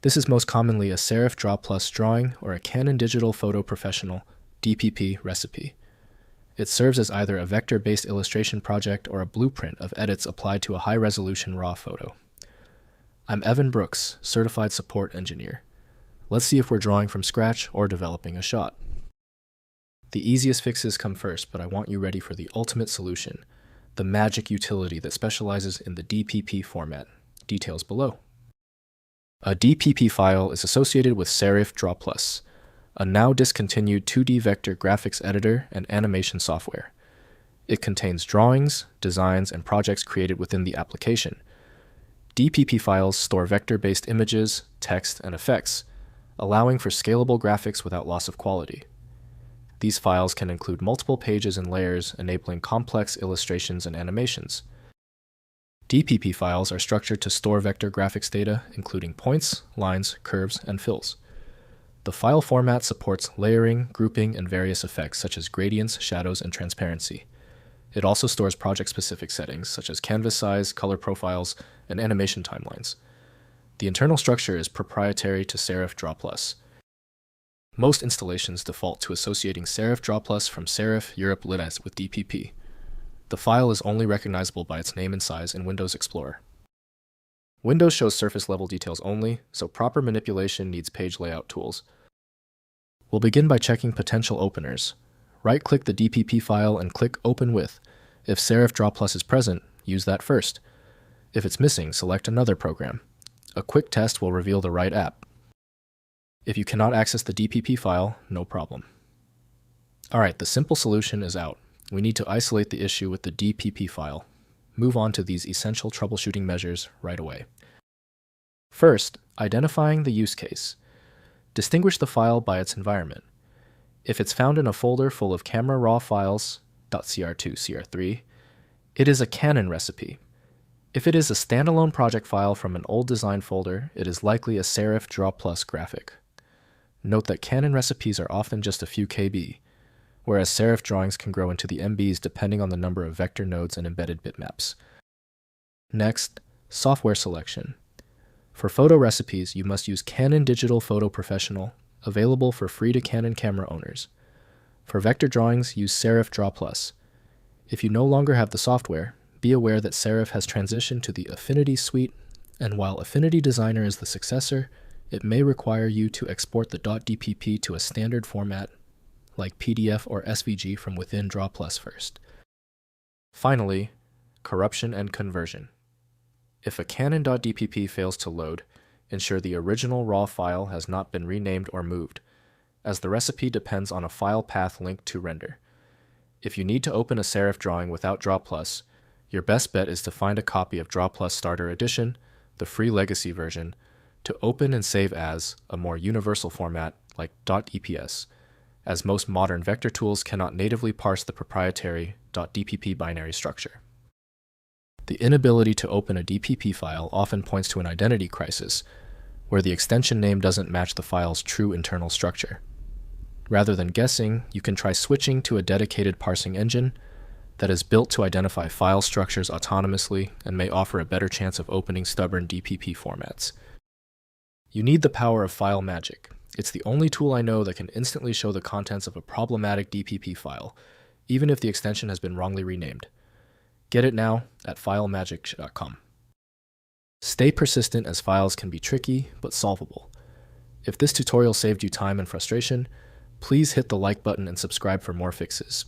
This is most commonly a Serif DrawPlus drawing or a Canon Digital Photo Professional DPP recipe. It serves as either a vector-based illustration project or a blueprint of edits applied to a high-resolution RAW photo. I'm Evan Brooks, Certified Support Engineer. Let's see if we're drawing from scratch or developing a shot. The easiest fixes come first, but I want you ready for the ultimate solution, the magic utility that specializes in the DPP format. Details below. A DPP file is associated with Serif DrawPlus, a now discontinued 2D vector graphics editor and animation software. It contains drawings, designs, and projects created within the application. DPP files store vector-based images, text, and effects, allowing for scalable graphics without loss of quality. These files can include multiple pages and layers, enabling complex illustrations and animations. DPP files are structured to store vector graphics data, including points, lines, curves, and fills. The file format supports layering, grouping, and various effects such as gradients, shadows, and transparency. It also stores project-specific settings such as canvas size, color profiles, and animation timelines. The internal structure is proprietary to Serif DrawPlus. Most installations default to associating Serif DrawPlus from Serif Europe Lides with DPP. The file is only recognizable by its name and size in Windows Explorer. Windows shows surface-level details only, so proper manipulation needs page layout tools. We'll begin by checking potential openers. Right-click the DPP file and click Open With. If Serif DrawPlus is present, use that first. If it's missing, select another program. A quick test will reveal the right app. If you cannot access the DPP file, no problem. Alright, the simple solution is out. We need to isolate the issue with the DPP file. Move on to these essential troubleshooting measures right away. First, identifying the use case. Distinguish the file by its environment. If it's found in a folder full of camera raw files, .cr2, cr3, it is a Canon recipe. If it is a standalone project file from an old design folder, it is likely a Serif DrawPlus graphic. Note that Canon recipes are often just a few KB, whereas Serif drawings can grow into the MBs depending on the number of vector nodes and embedded bitmaps. Next, software selection. For photo recipes, you must use Canon Digital Photo Professional, available for free to Canon camera owners. For vector drawings, use Serif DrawPlus. If you no longer have the software, be aware that Serif has transitioned to the Affinity suite, and while Affinity Designer is the successor, it may require you to export the .dpp to a standard format like PDF or SVG from within DrawPlus first. Finally, corruption and conversion. If a Canon.dpp fails to load, ensure the original raw file has not been renamed or moved, as the recipe depends on a file path linked to render. If you need to open a Serif drawing without DrawPlus, your best bet is to find a copy of DrawPlus Starter Edition, the free legacy version, to open and save as a more universal format like .eps, as most modern vector tools cannot natively parse the proprietary .dpp binary structure. The inability to open a DPP file often points to an identity crisis, where the extension name doesn't match the file's true internal structure. Rather than guessing, you can try switching to a dedicated parsing engine that is built to identify file structures autonomously and may offer a better chance of opening stubborn DPP formats. You need the power of file magic. It's the only tool I know that can instantly show the contents of a problematic DPP file, even if the extension has been wrongly renamed. Get it now at filemagic.com. Stay persistent, as files can be tricky but solvable. If this tutorial saved you time and frustration, please hit the like button and subscribe for more fixes.